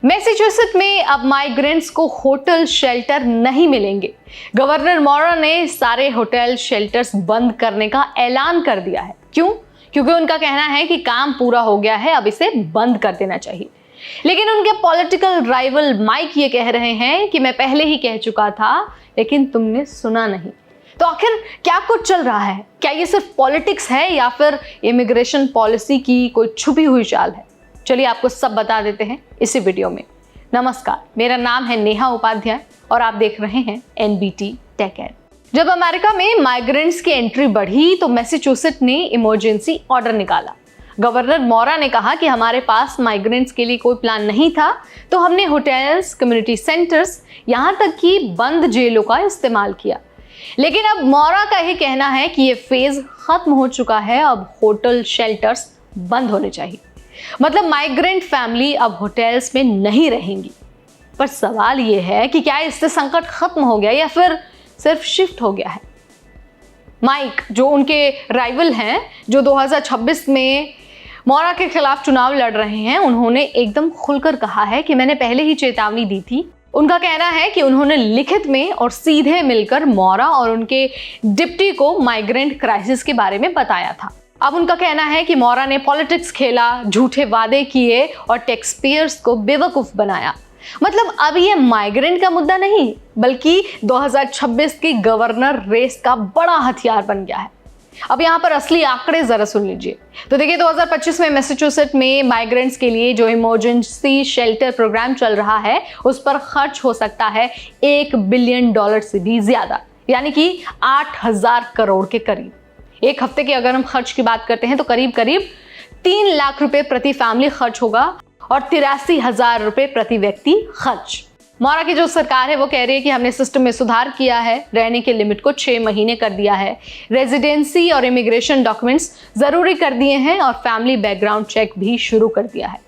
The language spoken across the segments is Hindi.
मैसेच्यूसेट्स में अब माइग्रेंट्स को होटल शेल्टर नहीं मिलेंगे। गवर्नर मौर्य ने सारे होटल शेल्टर्स बंद करने का ऐलान कर दिया है। क्यों? क्योंकि उनका कहना है कि काम पूरा हो गया है, अब इसे बंद कर देना चाहिए। लेकिन उनके पॉलिटिकल राइवल माइक ये कह रहे हैं कि मैं पहले ही कह चुका था, लेकिन तुमने सुना नहीं। तो आखिर क्या कुछ चल रहा है? क्या ये सिर्फ पॉलिटिक्स है या फिर इमिग्रेशन पॉलिसी की कोई छुपी हुई चाल है? चलिए आपको सब बता देते हैं इसी वीडियो में। नमस्कार, मेरा नाम है नेहा उपाध्याय और आप देख रहे हैं एनबीटी टेक एड। जब अमेरिका में माइग्रेंट्स की एंट्री बढ़ी तो मैसेच्यूसेट्स ने इमरजेंसी ऑर्डर निकाला। गवर्नर मौर्य ने कहा कि हमारे पास माइग्रेंट्स के लिए कोई प्लान नहीं था, तो हमने होटल्स, कम्युनिटी सेंटर्स, यहाँ तक कि बंद जेलों का इस्तेमाल किया। लेकिन अब मौर्य का ही कहना है कि ये फेज खत्म हो चुका है, अब होटल शेल्टर्स बंद होने चाहिए। मतलब माइग्रेंट फैमिली अब होटल्स में नहीं रहेंगी। पर सवाल ये है कि क्या इससे संकट खत्म हो गया या फिर सिर्फ शिफ्ट हो गया है? माइक, जो उनके राइवल हैं, जो 2026 में मौर्य के खिलाफ चुनाव लड़ रहे हैं, उन्होंने एकदम खुलकर कहा है कि मैंने पहले ही चेतावनी दी थी। उनका कहना है कि उन्होंने लिखित में और सीधे मिलकर मौर्य और उनके डिप्टी को माइग्रेंट क्राइसिस के बारे में बताया था। अब उनका कहना है कि मौर्य ने पॉलिटिक्स खेला, झूठे वादे किए और टैक्सपेयर्स को बेवकूफ बनाया। मतलब अब ये माइग्रेंट का मुद्दा नहीं, बल्कि 2026 की गवर्नर रेस का बड़ा हथियार बन गया है। अब यहाँ पर असली आंकड़े जरा सुन लीजिए। तो देखिए, 2025 में मैसेच्यूसेट्स में माइग्रेंट्स के लिए जो इमरजेंसी शेल्टर प्रोग्राम चल रहा है, उस पर खर्च हो सकता है $1 बिलियन से भी ज्यादा, यानी कि 8,000 करोड़ के करीब। एक हफ्ते के अगर हम खर्च की बात करते हैं तो करीब 3 लाख रुपए प्रति फैमिली खर्च होगा और 83,000 रुपए प्रति व्यक्ति खर्च। मौर्य की जो सरकार है वो कह रही है कि हमने सिस्टम में सुधार किया है, रहने के लिमिट को 6 महीने कर दिया है, रेजिडेंसी और इमिग्रेशन डॉक्यूमेंट्स जरूरी कर दिए हैं और फैमिली बैकग्राउंड चेक भी शुरू कर दिया है।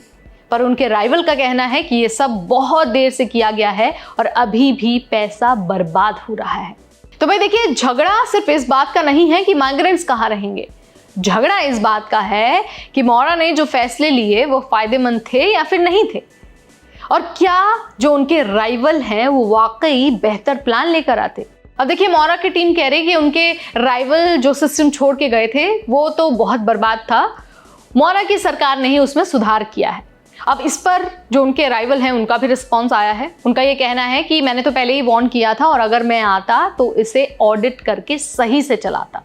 पर उनके राइवल का कहना है कि ये सब बहुत देर से किया गया है और अभी भी पैसा बर्बाद हो रहा है। तो भाई देखिए, झगड़ा सिर्फ इस बात का नहीं है कि माइग्रेंट्स कहाँ रहेंगे। झगड़ा इस बात का है कि मौर्य ने जो फैसले लिए वो फायदेमंद थे या फिर नहीं थे, और क्या जो उनके राइवल हैं वो वाकई बेहतर प्लान लेकर आते। अब देखिए, मौर्य की टीम कह रही है कि उनके राइवल जो सिस्टम छोड़ के गए थे वो तो बहुत बर्बाद था, मौर्य की सरकार ने ही उसमें सुधार किया है। अब इस पर जो उनके राइवल हैं उनका भी रिस्पॉन्स आया है। उनका ये कहना है कि मैंने तो पहले ही वार्न किया था और अगर मैं आता तो इसे ऑडिट करके सही से चलाता।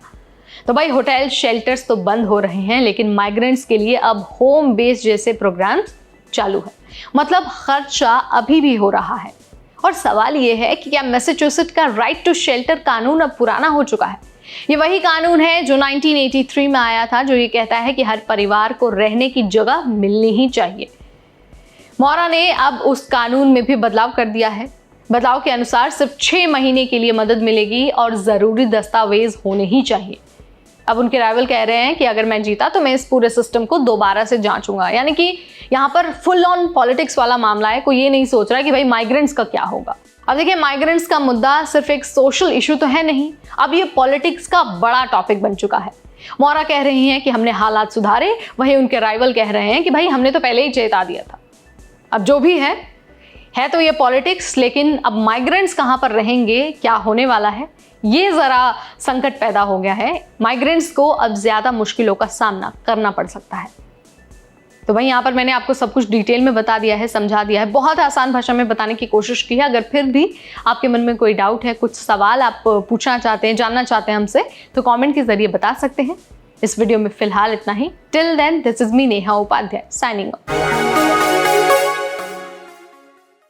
तो भाई, होटल शेल्टर्स तो बंद हो रहे हैं, लेकिन माइग्रेंट्स के लिए अब होम बेस जैसे प्रोग्राम्स चालू है। मतलब खर्चा अभी भी हो रहा है। और सवाल ये है कि क्या मैसेच्यूसेट्स का राइट टू शेल्टर कानून अब पुराना हो चुका है? ये वही कानून है जो 1983 में आया था, जो ये कहता है कि हर परिवार को रहने की जगह मिलनी ही चाहिए। मौर्य ने अब उस कानून में भी बदलाव कर दिया है। बदलाव के अनुसार सिर्फ 6 महीने के लिए मदद मिलेगी और जरूरी दस्तावेज होने ही चाहिए। अब उनके राइवल कह रहे हैं कि अगर मैं जीता तो मैं इस पूरे सिस्टम को दोबारा से जांचूंगा। यानी कि यहाँ पर फुल ऑन पॉलिटिक्स वाला मामला है। कोई ये नहीं सोच रहा कि भाई माइग्रेंट्स का क्या होगा। अब देखिए, माइग्रेंट्स का मुद्दा सिर्फ एक सोशल इशू तो है नहीं, अब ये पॉलिटिक्स का बड़ा टॉपिक बन चुका है। मौर्य कह रही हैं कि हमने हालात सुधारे, वहीं उनके राइवल कह रहे हैं कि भाई हमने तो पहले ही चेता दिया था। अब जो भी है तो ये पॉलिटिक्स, लेकिन अब माइग्रेंट्स कहाँ पर रहेंगे, क्या होने वाला है, ये जरा संकट पैदा हो गया है। माइग्रेंट्स को अब ज्यादा मुश्किलों का सामना करना पड़ सकता है। तो भाई, यहाँ पर मैंने आपको सब कुछ डिटेल में बता दिया है, समझा दिया है, बहुत आसान भाषा में बताने की कोशिश की है। अगर फिर भी आपके मन में कोई डाउट है, कुछ सवाल आप पूछना चाहते हैं, जानना चाहते हैं हमसे, तो कमेंट के जरिए बता सकते हैं। इस वीडियो में फिलहाल इतना ही। Till then, this is me Neha Upadhyay, signing of.